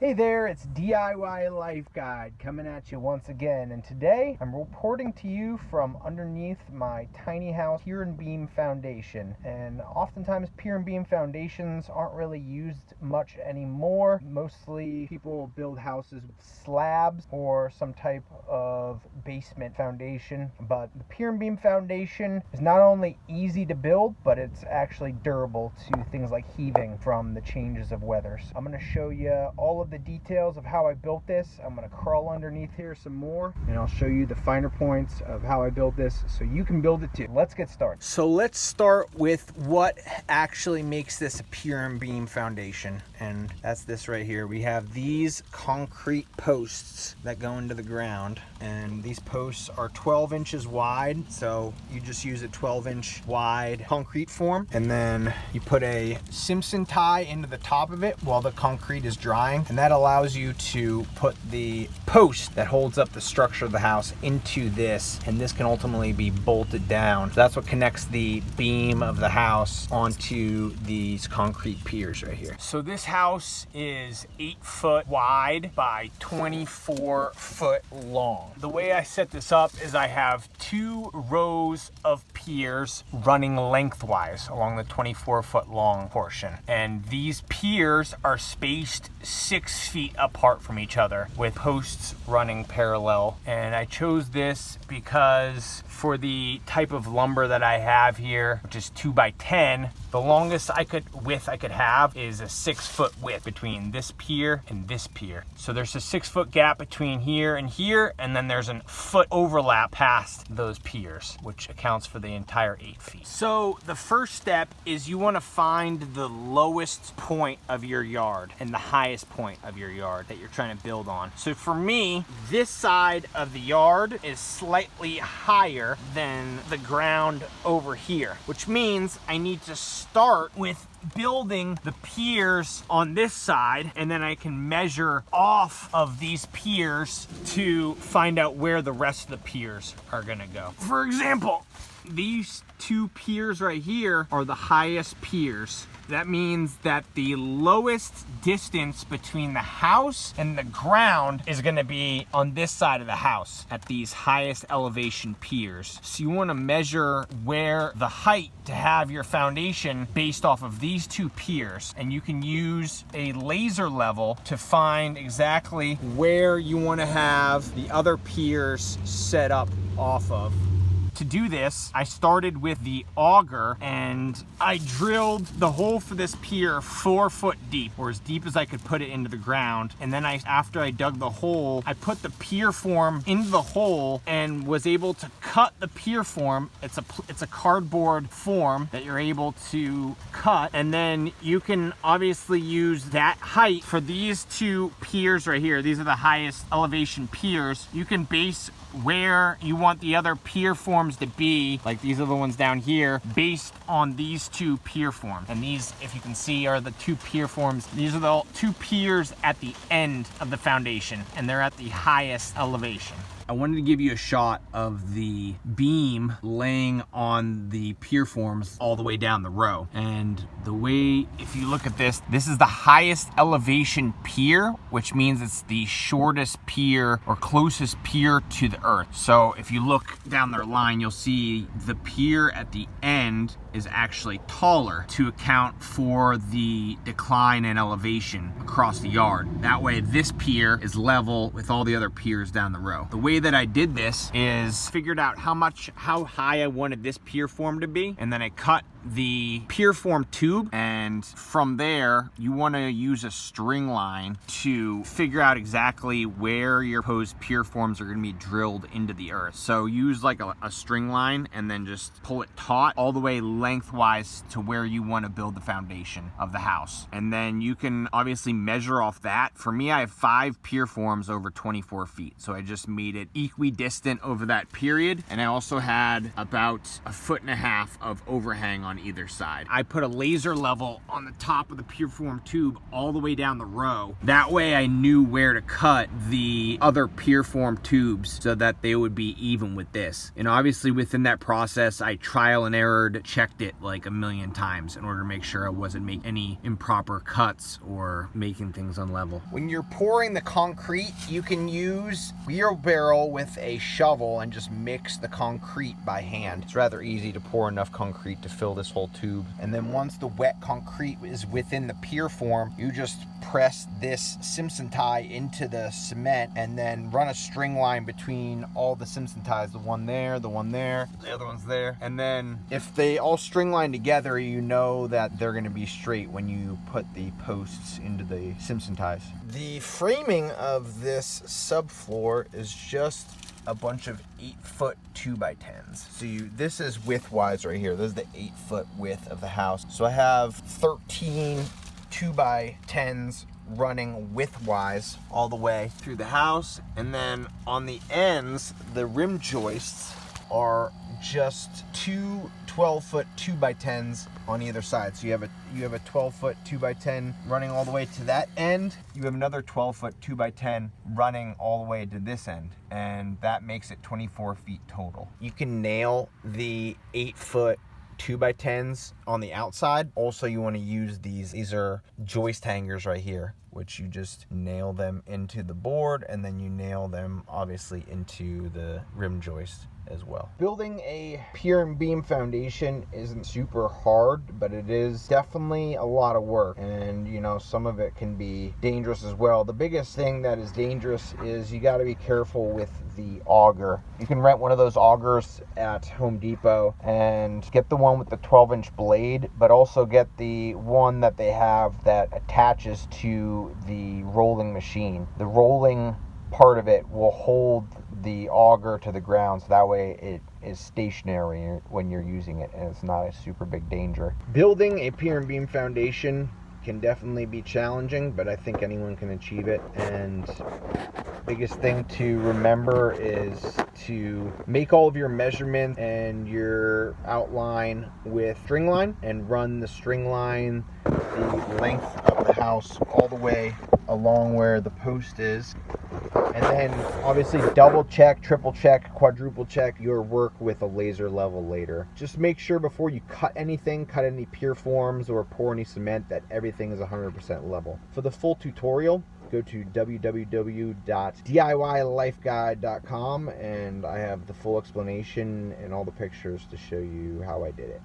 Hey there, it's DIY Life Guide coming at you once again, and today I'm reporting to you from underneath my tiny house pier and beam foundation. And oftentimes pier and beam foundations aren't really used much anymore. Mostly people build houses with slabs or some type of basement foundation, but the pier and beam foundation is not only easy to build, but it's actually durable to things like heaving from the changes of weather. So I'm going to show you all of the details of how I built this. I'm going to crawl underneath here some more and I'll show you the finer points of how I built this so you can build it too. Let's get started. So let's start with what actually makes this a pier and beam foundation, and that's this right here. We have these concrete posts that go into the ground, and these posts are 12 inches wide, so you just use a 12-inch wide concrete form, and then you put a Simpson tie into the top of it while the concrete is drying, and that allows you to put the post that holds up the structure of the house into this, and this can ultimately be bolted down. So that's what connects the beam of the house onto these concrete piers right here. So this house is 8 foot wide by 24 foot long. The way I set this up is I have 2 rows of piers running lengthwise along the 24 foot long portion, and these piers are spaced 6 feet apart from each other with posts running parallel. And I chose this because for the type of lumber that I have here, which is 2x10, the longest width I could have is a 6 foot width between this pier and this pier. So there's a 6 foot gap between here, and then there's a foot overlap past those piers, which accounts for the entire 8 feet. So the first step is you want to find the lowest point of your yard and the highest point of your yard that you're trying to build on. So for me, this side of the yard is slightly higher than the ground over here, which means I need to start with building the piers on this side, and then I can measure off of these piers to find out where the rest of the piers are gonna go. For example, these 2 piers right here are the highest piers. That means that the lowest distance between the house and the ground is gonna be on this side of the house at these highest elevation piers. So you wanna measure where the height to have your foundation based off of these 2 piers. And you can use a laser level to find exactly where you wanna have the other piers set up off of. To do this, I started with the auger and I drilled the hole for this pier 4 foot deep, or as deep as I could put it into the ground. And then after I dug the hole, I put the pier form into the hole and was able to cut the pier form. It's a cardboard form that you're able to cut, and then you can obviously use that height for these 2 piers right here. These are the highest elevation piers. You can base where you want the other pier forms to be, like these are the ones down here, based on these 2 pier forms. And these, if you can see, are the 2 pier forms. These are the 2 piers at the end of the foundation, and they're at the highest elevation. I wanted to give you a shot of the beam laying on the pier forms all the way down the row. And the way, if you look at this, this is the highest elevation pier, which means it's the shortest pier or closest pier to the earth. So if you look down their line, you'll see the pier at the end is actually taller to account for the decline in elevation across the yard. That way this pier is level with all the other piers down the row. The way that I did this is figured out how high I wanted this pier form to be, and then I cut the pier form tube, and from there you want to use a string line to figure out exactly where your proposed pier forms are going to be drilled into the earth. So use like a string line and then just pull it taut all the way lengthwise to where you want to build the foundation of the house, and then you can obviously measure off that. For me, I have 5 pier forms over 24 feet, so I just made it equidistant over that period, and I also had about 1.5 feet of overhang on either side. I put a laser level on the top of the Pureform tube all the way down the row. That way I knew where to cut the other Pureform tubes so that they would be even with this. And obviously within that process, I trial and errored, checked it like a million times in order to make sure I wasn't making any improper cuts or making things unlevel. When you're pouring the concrete, you can use wheelbarrow with a shovel and just mix the concrete by hand. It's rather easy to pour enough concrete to fill this whole tube. And then once the wet concrete is within the Pureform, you just press this Simpson tie into the cement and then run a string line between all the Simpson ties, the one there, the other one's there. And then if they all string line together, you know that they're going to be straight when you put the posts into the Simpson ties. The framing of this subfloor is just a bunch of 8-foot 2x10s. So this is widthwise right here. This is the 8-foot width of the house. So I have 13 2x10s running widthwise all the way through the house, and then on the ends the rim joists are just two 12-foot 2x10s on either side. So you have a 12-foot 2x10 running all the way to that end. You have another 12-foot 2x10 running all the way to this end, and that makes it 24 feet total. You can nail the 8-foot 2x10s on the outside. Also, you want to use these are joist hangers right here, which you just nail them into the board, and then you nail them obviously into the rim joist as well. Building a pier and beam foundation isn't super hard, but it is definitely a lot of work, and you know, some of it can be dangerous as well. The biggest thing that is dangerous is you got to be careful with the auger. You can rent one of those augers at Home Depot and get the one with the 12-inch blade, but also get the one that they have that attaches to the rolling machine. The rolling part of it will hold the auger to the ground, so that way it is stationary when you're using it and it's not a super big danger. Building a pier and beam foundation can definitely be challenging, but I think anyone can achieve it. And biggest thing to remember is to make all of your measurements and your outline with string line, and run the string line the length of the house all the way along where the post is. And then obviously double check, triple check, quadruple check your work with a laser level later. Just make sure before you cut anything, cut any Pureforms or pour any cement, that everything is 100% level. For the full tutorial, go to www.diylifeguide.com, and I have the full explanation and all the pictures to show you how I did it.